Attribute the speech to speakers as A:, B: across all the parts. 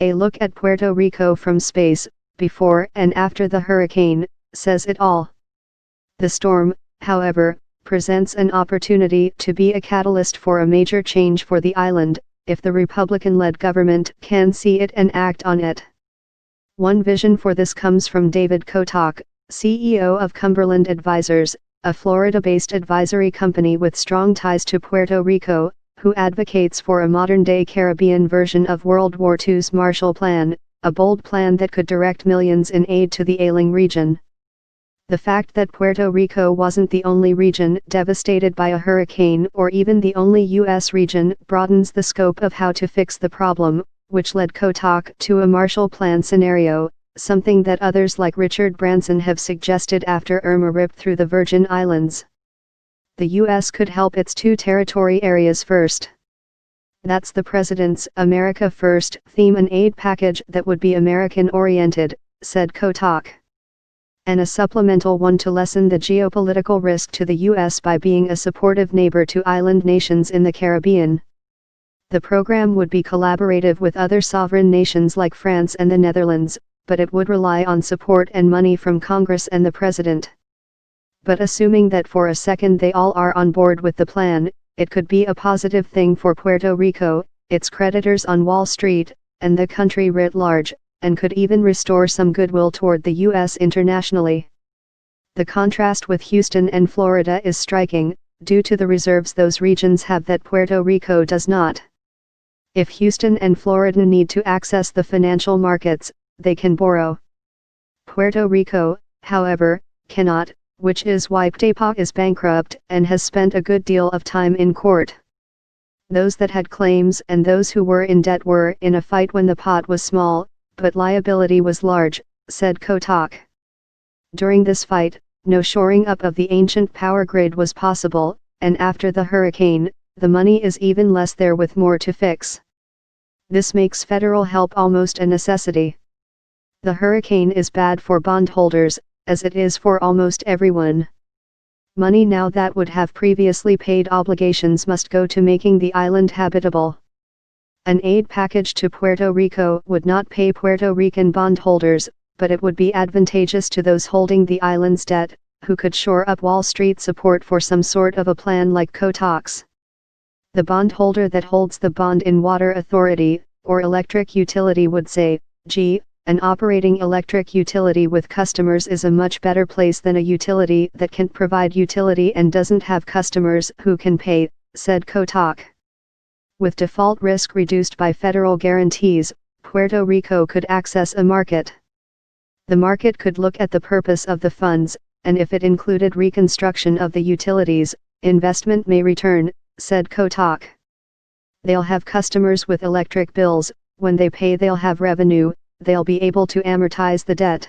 A: A look at Puerto Rico from space, before and after the hurricane, says it all. The storm, however, presents an opportunity to be a catalyst for a major change for the island, if the Republican-led government can see it and act on it. One vision for this comes from David Kotok, CEO of Cumberland Advisors, a Florida-based advisory company with strong ties to Puerto Rico, who advocates for a modern-day Caribbean version of World War II's Marshall Plan, a bold plan that could direct millions in aid to the ailing region. The fact that Puerto Rico wasn't the only region devastated by a hurricane or even the only U.S. region broadens the scope of how to fix the problem, which led Kotok to a Marshall Plan scenario, something that others like Richard Branson have suggested after Irma ripped through the Virgin Islands. The U.S. could help its two territory areas first. That's the president's America First theme, an aid package that would be American-oriented, said Kotok. And a supplemental one to lessen the geopolitical risk to the U.S. by being a supportive neighbor to island nations in the Caribbean. The program would be collaborative with other sovereign nations like France and the Netherlands, but it would rely on support and money from Congress and the president. But assuming that for a second they all are on board with the plan, it could be a positive thing for Puerto Rico, its creditors on Wall Street, and the country writ large, and could even restore some goodwill toward the U.S. internationally. The contrast with Houston and Florida is striking, due to the reserves those regions have that Puerto Rico does not. If Houston and Florida need to access the financial markets, they can borrow. Puerto Rico, however, cannot, which is why PTEPA is bankrupt and has spent a good deal of time in court. Those that had claims and those who were in debt were in a fight when the pot was small, but liability was large, said Kotok. During this fight, no shoring up of the ancient power grid was possible, and after the hurricane, the money is even less there with more to fix. This makes federal help almost a necessity. The hurricane is bad for bondholders, as it is for almost everyone. Money now that would have previously paid obligations must go to making the island habitable. An aid package to Puerto Rico would not pay Puerto Rican bondholders, but it would be advantageous to those holding the island's debt, who could shore up Wall Street support for some sort of a plan like Kotok's. The bondholder that holds the bond in water authority, or electric utility would say, gee, an operating electric utility with customers is a much better place than a utility that can't provide utility and doesn't have customers who can pay, said Kotok. With default risk reduced by federal guarantees, Puerto Rico could access a market. The market could look at the purpose of the funds, and if it included reconstruction of the utilities, investment may return, said Kotok. They'll have customers with electric bills, when they pay they'll have revenue, they'll be able to amortize the debt.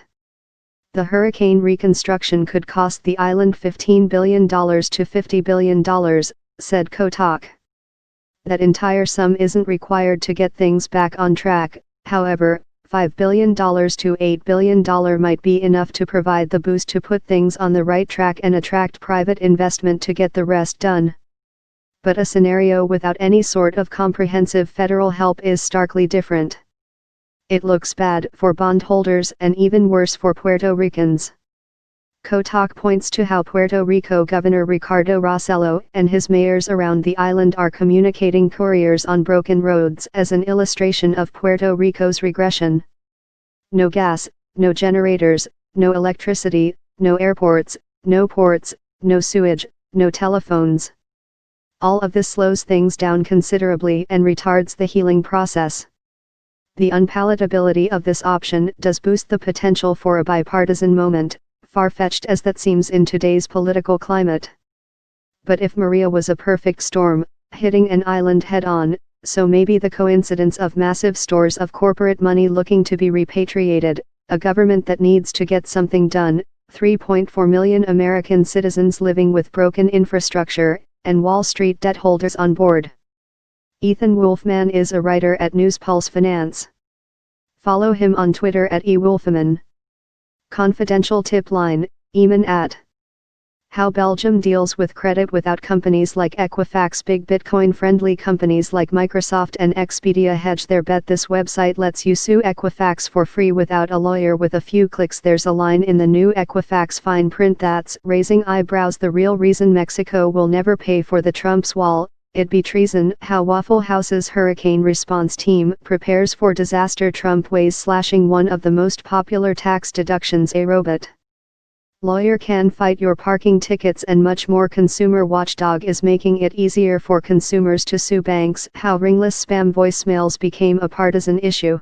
A: The hurricane reconstruction could cost the island $15 billion to $50 billion, said Kotok. That entire sum isn't required to get things back on track, however, $5 billion to $8 billion might be enough to provide the boost to put things on the right track and attract private investment to get the rest done. But a scenario without any sort of comprehensive federal help is starkly different. It looks bad for bondholders and even worse for Puerto Ricans. Kotok points to how Puerto Rico Governor Ricardo Rossello and his mayors around the island are communicating couriers on broken roads as an illustration of Puerto Rico's regression. No gas, no generators, no electricity, no airports, no ports, no sewage, no telephones. All of this slows things down considerably and retards the healing process. The unpalatability of this option does boost the potential for a bipartisan moment, far-fetched as that seems in today's political climate. But if Maria was a perfect storm, hitting an island head-on, so maybe the coincidence of massive stores of corporate money looking to be repatriated, a government that needs to get something done, 3.4 million American citizens living with broken infrastructure, and Wall Street debt holders on board. Ethan Wolfman is a writer at Newspulse Finance. Follow him on Twitter at @ewolfman. Confidential tip line, Eamon at How Belgium deals with credit without companies like Equifax. Big Bitcoin-friendly companies like Microsoft and Expedia hedge their bet. This website lets you sue Equifax for free without a lawyer with a few clicks. There's a line in the new Equifax fine print that's raising eyebrows. The real reason Mexico will never pay for the Trump's wall, it be treason. How Waffle House's hurricane response team prepares for disaster. Trump weighs slashing one of the most popular tax deductions. A robot lawyer can fight your parking tickets and much more. Consumer Watchdog is making it easier for consumers to sue banks. How ringless spam voicemails became a partisan issue.